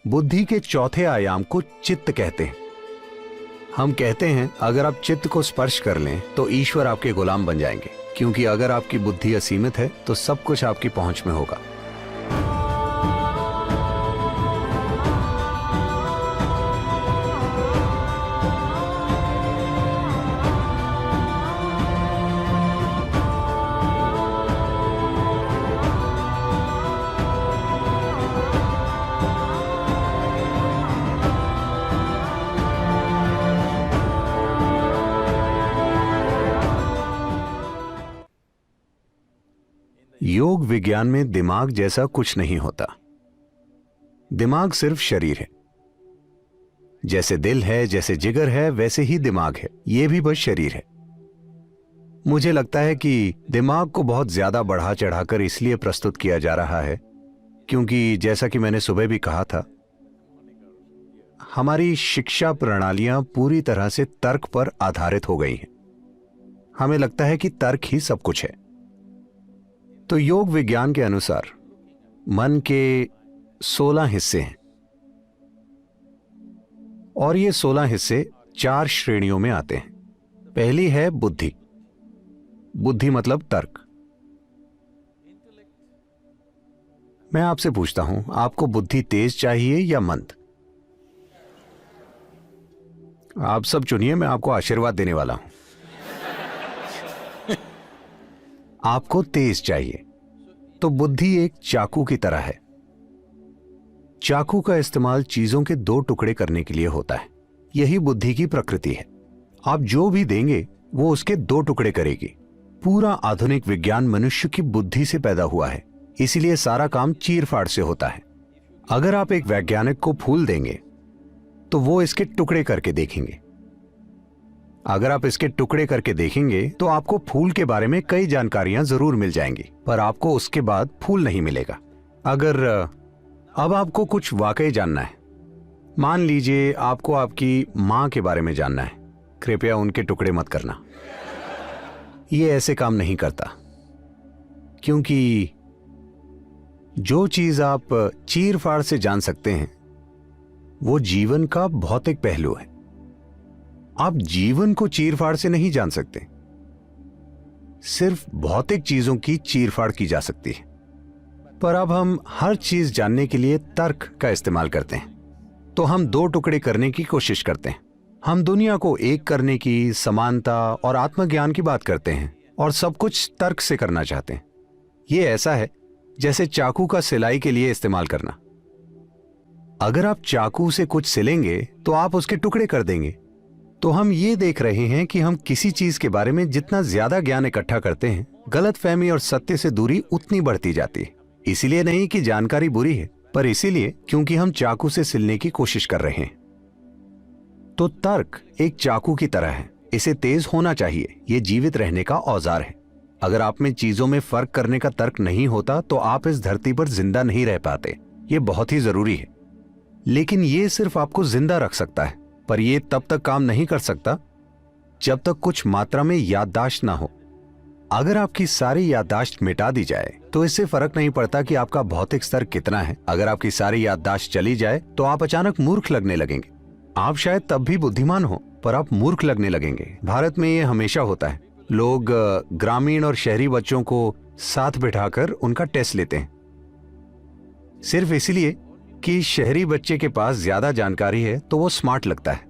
बुद्धि के चौथे आयाम को चित्त कहते हैं। हम कहते हैं अगर आप चित्त को स्पर्श कर लें तो ईश्वर आपके गुलाम बन जाएंगे, क्योंकि अगर आपकी बुद्धि असीमित है तो सब कुछ आपकी पहुंच में होगा। योग विज्ञान में दिमाग जैसा कुछ नहीं होता। दिमाग सिर्फ शरीर है। जैसे दिल है, जैसे जिगर है, वैसे ही दिमाग है। यह भी बस शरीर है। मुझे लगता है कि दिमाग को बहुत ज्यादा बढ़ा चढ़ाकर इसलिए प्रस्तुत किया जा रहा है क्योंकि जैसा कि मैंने सुबह भी कहा था, हमारी शिक्षा प्रणालियां पूरी तरह से तर्क पर आधारित हो गई हैं। हमें लगता है कि तर्क ही सब कुछ है। तो योग विज्ञान के अनुसार मन के 16 हिस्से हैं और ये 16 हिस्से 4 श्रेणियों में आते हैं। पहली है बुद्धि। बुद्धि मतलब तर्क। मैं आपसे पूछता हूं, आपको बुद्धि तेज चाहिए या मंद? आप सब चुनिए, मैं आपको आशीर्वाद देने वाला हूं। आपको तेज चाहिए। तो बुद्धि एक चाकू की तरह है। चाकू का इस्तेमाल चीजों के 2 टुकड़े करने के लिए होता है। यही बुद्धि की प्रकृति है। आप जो भी देंगे वो उसके 2 टुकड़े करेगी। पूरा आधुनिक विज्ञान मनुष्य की बुद्धि से पैदा हुआ है, इसीलिए सारा काम चीर-फाड़ से होता है। अगर आप एक वैज्ञानिक को फूल देंगे तो वो इसके टुकड़े करके देखेंगे। अगर आप इसके टुकड़े करके देखेंगे तो आपको फूल के बारे में कई जानकारियां जरूर मिल जाएंगी, पर आपको उसके बाद फूल नहीं मिलेगा। अगर अब आपको कुछ वाकई जानना है, मान लीजिए आपको आपकी मां के बारे में जानना है, कृपया उनके टुकड़े मत करना। ये ऐसे काम नहीं करता, क्योंकि जो चीज आप चीर-फाड़ से जान सकते हैं वो जीवन का भौतिक पहलू है। आप जीवन को चीर-फाड़ से नहीं जान सकते। सिर्फ भौतिक चीजों की चीर-फाड़ की जा सकती है। पर अब हम हर चीज जानने के लिए तर्क का इस्तेमाल करते हैं, तो हम 2 टुकड़े करने की कोशिश करते हैं। हम दुनिया को एक करने की, समानता और आत्मज्ञान की बात करते हैं और सब कुछ तर्क से करना चाहते हैं। यह ऐसा है जैसे चाकू का सिलाई के लिए इस्तेमाल करना। अगर आप चाकू से कुछ सिलेंगे तो आप उसके टुकड़े कर देंगे। तो हम ये देख रहे हैं कि हम किसी चीज के बारे में जितना ज्यादा ज्ञान इकट्ठा करते हैं, गलतफहमी और सत्य से दूरी उतनी बढ़ती जाती है। इसीलिए नहीं कि जानकारी बुरी है, पर इसीलिए क्योंकि हम चाकू से सिलने की कोशिश कर रहे हैं। तो तर्क एक चाकू की तरह है। इसे तेज होना चाहिए। यह जीवित रहने का औजार है। अगर आप में चीजों में फर्क करने का तर्क नहीं होता तो आप इस धरती पर जिंदा नहीं रह पाते। यह बहुत ही जरूरी है। लेकिन यह सिर्फ आपको जिंदा रख सकता है, पर यह तब तक काम नहीं कर सकता जब तक कुछ मात्रा में याददाश्त ना हो। अगर आपकी सारी याददाश्त मिटा दी जाए तो इससे फर्क नहीं पड़ता कि आपका भौतिक स्तर कितना है। अगर आपकी सारी याददाश्त चली जाए तो आप अचानक मूर्ख लगने लगेंगे। आप शायद तब भी बुद्धिमान हो, पर आप मूर्ख लगने लगेंगे। भारत में यह हमेशा होता है। लोग ग्रामीण और शहरी बच्चों को साथ बिठाकर उनका टेस्ट लेते हैं, सिर्फ इसलिए कि शहरी बच्चे के पास ज्यादा जानकारी है तो वो स्मार्ट लगता है।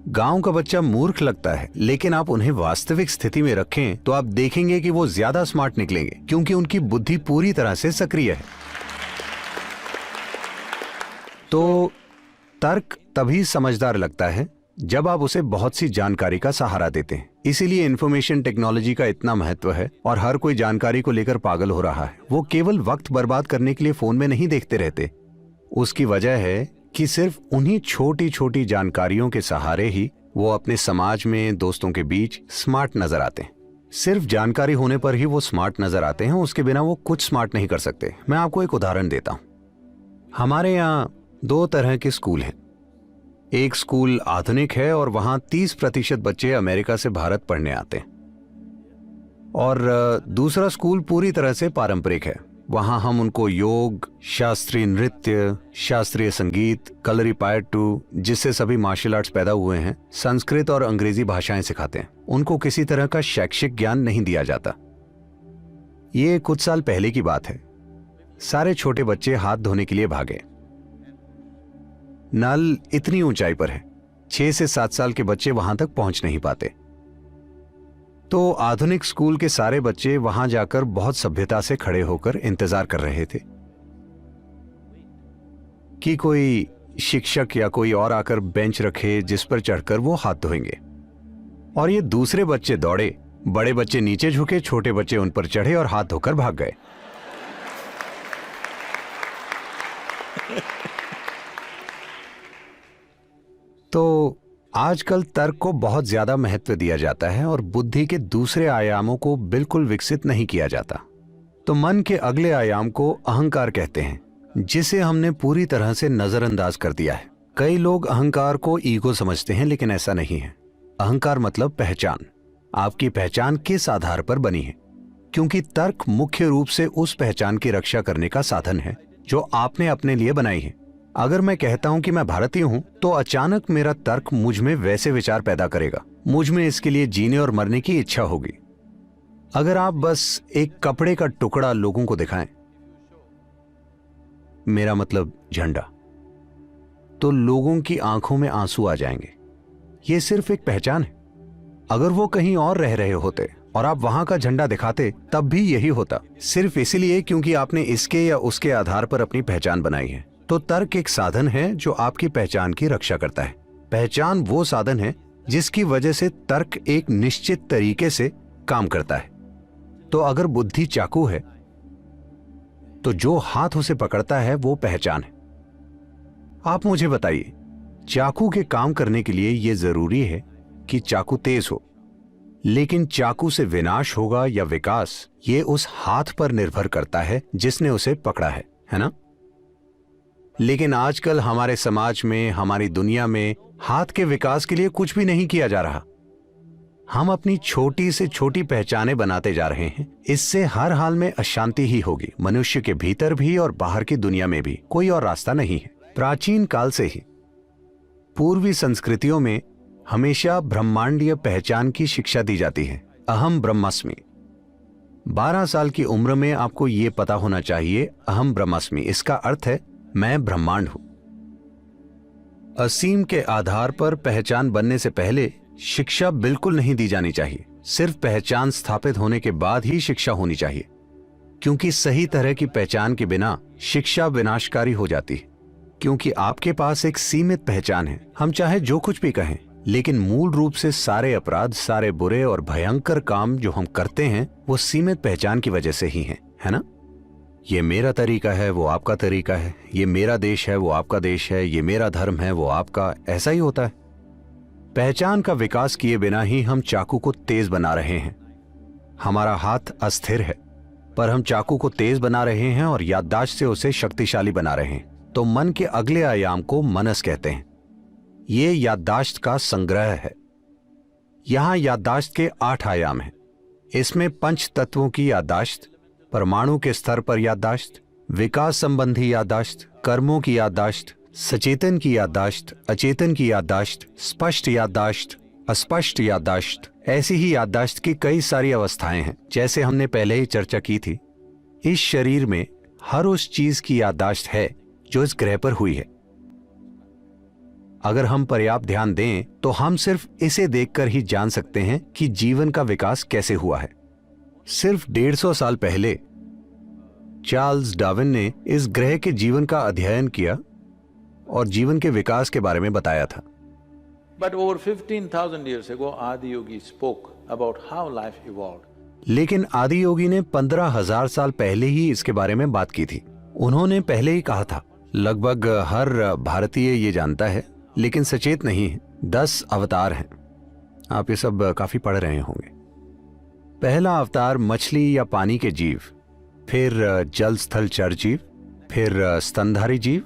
गांव का बच्चा मूर्ख लगता है, लेकिन आप उन्हें वास्तविक स्थिति में रखें तो आप देखेंगे कि वो ज्यादा स्मार्ट निकलेंगे, क्योंकि उनकी बुद्धि पूरी तरह से सक्रिय है। तो तर्क तभी समझदार लगता है जब आप उसे बहुत सी जानकारी का सहारा देते हैं। इसीलिए इंफॉर्मेशन टेक्नोलॉजी का इतना महत्व है और हर कोई जानकारी को लेकर पागल हो रहा है। वो केवल वक्त बर्बाद करने के लिए फोन में नहीं देखते रहते। उसकी वजह है कि सिर्फ उन्हीं छोटी छोटी जानकारियों के सहारे ही वो अपने समाज में, दोस्तों के बीच स्मार्ट नजर आते हैं। सिर्फ जानकारी होने पर ही वो स्मार्ट नजर आते हैं, उसके बिना वो कुछ स्मार्ट नहीं कर सकते। मैं आपको एक उदाहरण देता हूं। हमारे यहाँ 2 तरह के स्कूल हैं। एक स्कूल आधुनिक है और वहां 30% बच्चे अमेरिका से भारत पढ़ने आते हैं, और दूसरा स्कूल पूरी तरह से पारंपरिक है। वहां हम उनको योग, शास्त्रीय नृत्य, शास्त्रीय संगीत, कलरीपायट्टू, जिससे सभी मार्शल आर्ट्स पैदा हुए हैं, संस्कृत और अंग्रेजी भाषाएं सिखाते हैं। उनको किसी तरह का शैक्षिक ज्ञान नहीं दिया जाता। ये कुछ साल पहले की बात है। सारे छोटे बच्चे हाथ धोने के लिए भागे। नल इतनी ऊंचाई पर है, 6 से 7 साल के बच्चे वहां तक पहुंच नहीं पाते। तो आधुनिक स्कूल के सारे बच्चे वहां जाकर बहुत सभ्यता से खड़े होकर इंतजार कर रहे थे कि कोई शिक्षक या कोई और आकर बेंच रखे जिस पर चढ़कर वो हाथ धोएंगे। और ये दूसरे बच्चे दौड़े, बड़े बच्चे नीचे झुके, छोटे बच्चे उन पर चढ़े और हाथ धोकर भाग गए। तो आजकल तर्क को बहुत ज्यादा महत्व दिया जाता है और बुद्धि के दूसरे आयामों को बिल्कुल विकसित नहीं किया जाता। तो मन के अगले आयाम को अहंकार कहते हैं, जिसे हमने पूरी तरह से नजरअंदाज कर दिया है। कई लोग अहंकार को ईगो समझते हैं, लेकिन ऐसा नहीं है। अहंकार मतलब पहचान। आपकी पहचान किस आधार पर बनी है? क्योंकि तर्क मुख्य रूप से उस पहचान की रक्षा करने का साधन है जो आपने अपने लिए बनाई है। अगर मैं कहता हूं कि मैं भारतीय हूं, तो अचानक मेरा तर्क मुझ में वैसे विचार पैदा करेगा। मुझ में इसके लिए जीने और मरने की इच्छा होगी। अगर आप बस एक कपड़े का टुकड़ा लोगों को दिखाएं, मेरा मतलब झंडा, तो लोगों की आंखों में आंसू आ जाएंगे। यह सिर्फ एक पहचान है। अगर वो कहीं और रह रहे होते और आप वहां का झंडा दिखाते, तब भी यही होता, सिर्फ इसलिए क्योंकि आपने इसके या उसके आधार पर अपनी पहचान बनाई है। तो तर्क एक साधन है जो आपकी पहचान की रक्षा करता है। पहचान वो साधन है जिसकी वजह से तर्क एक निश्चित तरीके से काम करता है। तो अगर बुद्धि चाकू है, तो जो हाथ उसे पकड़ता है वो पहचान है। आप मुझे बताइए, चाकू के काम करने के लिए यह जरूरी है कि चाकू तेज हो, लेकिन चाकू से विनाश होगा या विकास, ये उस हाथ पर निर्भर करता है जिसने उसे पकड़ा है ना? लेकिन आजकल हमारे समाज में, हमारी दुनिया में हाथ के विकास के लिए कुछ भी नहीं किया जा रहा। हम अपनी छोटी से छोटी पहचानें बनाते जा रहे हैं। इससे हर हाल में अशांति ही होगी, मनुष्य के भीतर भी और बाहर की दुनिया में भी। कोई और रास्ता नहीं है। प्राचीन काल से ही पूर्वी संस्कृतियों में हमेशा ब्रह्मांडीय पहचान की शिक्षा दी जाती है। अहम ब्रह्मास्मि। 12 साल की उम्र में आपको यह पता होना चाहिए, अहम ब्रह्मास्मि, इसका अर्थ है मैं ब्रह्मांड हूं। असीम के आधार पर पहचान बनने से पहले शिक्षा बिल्कुल नहीं दी जानी चाहिए। सिर्फ पहचान स्थापित होने के बाद ही शिक्षा होनी चाहिए, क्योंकि सही तरह की पहचान के बिना शिक्षा विनाशकारी हो जाती है। क्योंकि आपके पास एक सीमित पहचान है। हम चाहे जो कुछ भी कहें, लेकिन मूल रूप से सारे अपराध, सारे बुरे और भयंकर काम जो हम करते हैं, वो सीमित पहचान की वजह से ही हैं, है ना? ये मेरा तरीका है, वो आपका तरीका है। ये मेरा देश है, वो आपका देश है। ये मेरा धर्म है, वो आपका। ऐसा ही होता है। पहचान का विकास किए बिना ही हम चाकू को तेज बना रहे हैं। हमारा हाथ अस्थिर है, पर हम चाकू को तेज बना रहे हैं और याददाश्त से उसे शक्तिशाली बना रहे हैं। तो मन के अगले आयाम को मनस कहते हैं। ये याददाश्त का संग्रह है। यहां याददाश्त के 8 आयाम हैं। इसमें पंच तत्वों की याददाश्त, परमाणु के स्तर पर याददाश्त, विकास संबंधी याददाश्त, कर्मों की याददाश्त, सचेतन की याददाश्त, अचेतन की याददाश्त, स्पष्ट याददाश्त, अस्पष्ट याददाश्त, ऐसी ही याददाश्त की कई सारी अवस्थाएं हैं। जैसे हमने पहले ही चर्चा की थी, इस शरीर में हर उस चीज की याददाश्त है जो इस ग्रह पर हुई है। अगर हम पर्याप्त ध्यान दें तो हम सिर्फ इसे देखकर ही जान सकते हैं कि जीवन का विकास कैसे हुआ है। सिर्फ 150 साल पहले चार्ल्स डार्विन ने इस ग्रह के जीवन का अध्ययन किया और जीवन के विकास के बारे में बताया था। But over 15,000 years ago, Adi Yogi spoke about how life evolved. लेकिन आदि योगी ने 15,000 साल पहले ही इसके बारे में बात की थी। उन्होंने पहले ही कहा था, लगभग हर भारतीय ये जानता है लेकिन सचेत नहीं है, 10 अवतार हैं। आप ये सब काफी पढ़ रहे होंगे। पहला अवतार मछली या पानी के जीव, फिर जल स्थल चर जीव, फिर स्तनधारी जीव,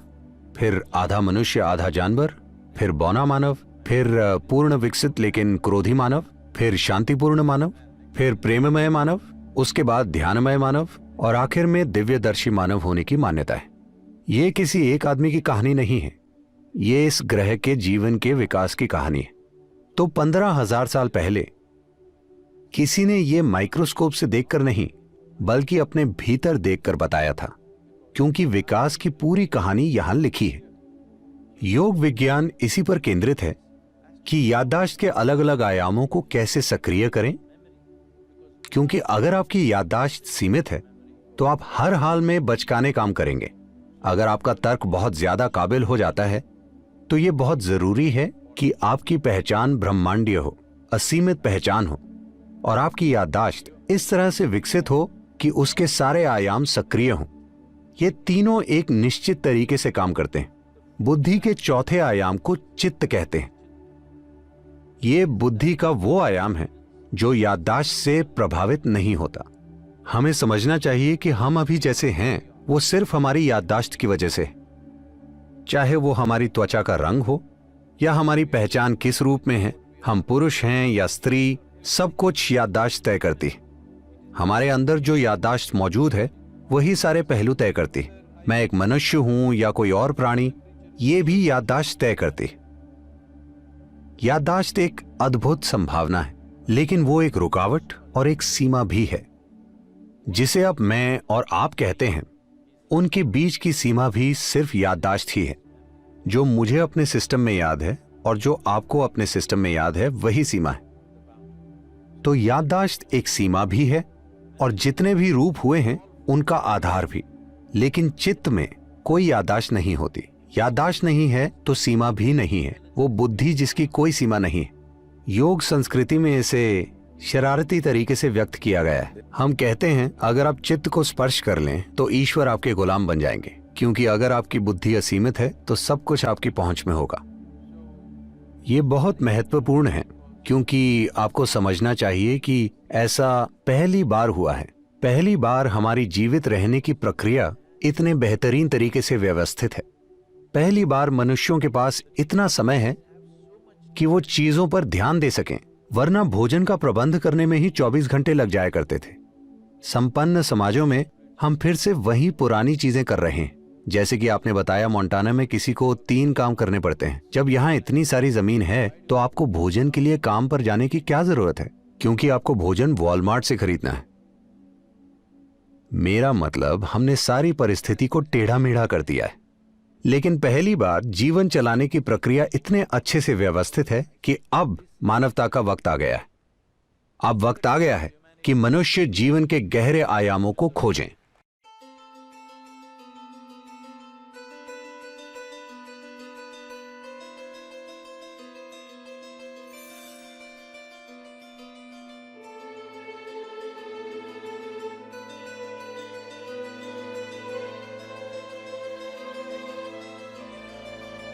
फिर आधा मनुष्य आधा जानवर, फिर बौना मानव, फिर पूर्ण विकसित लेकिन क्रोधी मानव, फिर शांतिपूर्ण मानव, फिर प्रेममय मानव, उसके बाद ध्यानमय मानव और आखिर में दिव्यदर्शी मानव होने की मान्यता है। ये किसी एक आदमी की कहानी नहीं है, ये इस ग्रह के जीवन के विकास की कहानी है। तो 15,000 साल पहले किसी ने यह माइक्रोस्कोप से देखकर नहीं, बल्कि अपने भीतर देखकर बताया था, क्योंकि विकास की पूरी कहानी यहां लिखी है। योग विज्ञान इसी पर केंद्रित है कि याददाश्त के अलग अलग आयामों को कैसे सक्रिय करें, क्योंकि अगर आपकी याददाश्त सीमित है तो आप हर हाल में बचकाने काम करेंगे। अगर आपका तर्क बहुत ज्यादा काबिल हो जाता है तो यह बहुत जरूरी है कि आपकी पहचान ब्रह्मांडीय हो, असीमित पहचान हो, और आपकी याददाश्त इस तरह से विकसित हो कि उसके सारे आयाम सक्रिय हों। ये तीनों एक निश्चित तरीके से काम करते हैं। बुद्धि के चौथे आयाम को चित्त कहते हैं। ये बुद्धि का वो आयाम है जो याददाश्त से प्रभावित नहीं होता। हमें समझना चाहिए कि हम अभी जैसे हैं वो सिर्फ हमारी याददाश्त की वजह से, चाहे वो हमारी त्वचा का रंग हो या हमारी पहचान किस रूप में है, हम पुरुष हैं या स्त्री, सब कुछ याददाश्त तय करती है। हमारे अंदर जो याददाश्त मौजूद है वही सारे पहलू तय करती है। मैं एक मनुष्य हूं या कोई और प्राणी, ये भी याददाश्त तय करती है। याददाश्त एक अद्भुत संभावना है, लेकिन वो एक रुकावट और एक सीमा भी है। जिसे अब मैं और आप कहते हैं, उनके बीच की सीमा भी सिर्फ याददाश्त ही है। जो मुझे अपने सिस्टम में याद है और जो आपको अपने सिस्टम में याद है, वही सीमा है। तो याददाश्त एक सीमा भी है और जितने भी रूप हुए हैं उनका आधार भी। लेकिन चित्त में कोई याददाश्त नहीं होती। याददाश्त नहीं है तो सीमा भी नहीं है, वो बुद्धि जिसकी कोई सीमा नहीं है। योग संस्कृति में इसे शरारती तरीके से व्यक्त किया गया है। हम कहते हैं अगर आप चित्त को स्पर्श कर लें तो ईश्वर आपके गुलाम बन जाएंगे, क्योंकि अगर आपकी बुद्धि असीमित है तो सब कुछ आपकी पहुंच में होगा। ये बहुत महत्वपूर्ण है, क्योंकि आपको समझना चाहिए कि ऐसा पहली बार हुआ है। पहली बार हमारी जीवित रहने की प्रक्रिया इतने बेहतरीन तरीके से व्यवस्थित है। पहली बार मनुष्यों के पास इतना समय है कि वो चीजों पर ध्यान दे सकें, वरना भोजन का प्रबंध करने में ही 24 घंटे लग जाया करते थे। संपन्न समाजों में हम फिर से वही पुरानी चीजें कर रहे हैं। जैसे कि आपने बताया, मोंटाना में किसी को 3 काम करने पड़ते हैं। जब यहाँ इतनी सारी जमीन है तो आपको भोजन के लिए काम पर जाने की क्या जरूरत है, क्योंकि आपको भोजन वॉलमार्ट से खरीदना है। मेरा मतलब, हमने सारी परिस्थिति को टेढ़ा मेढ़ा कर दिया है। लेकिन पहली बार जीवन चलाने की प्रक्रिया इतने अच्छे से व्यवस्थित है कि अब मानवता का वक्त आ गया है। अब वक्त आ गया है कि मनुष्य जीवन के गहरे आयामों को खोजें।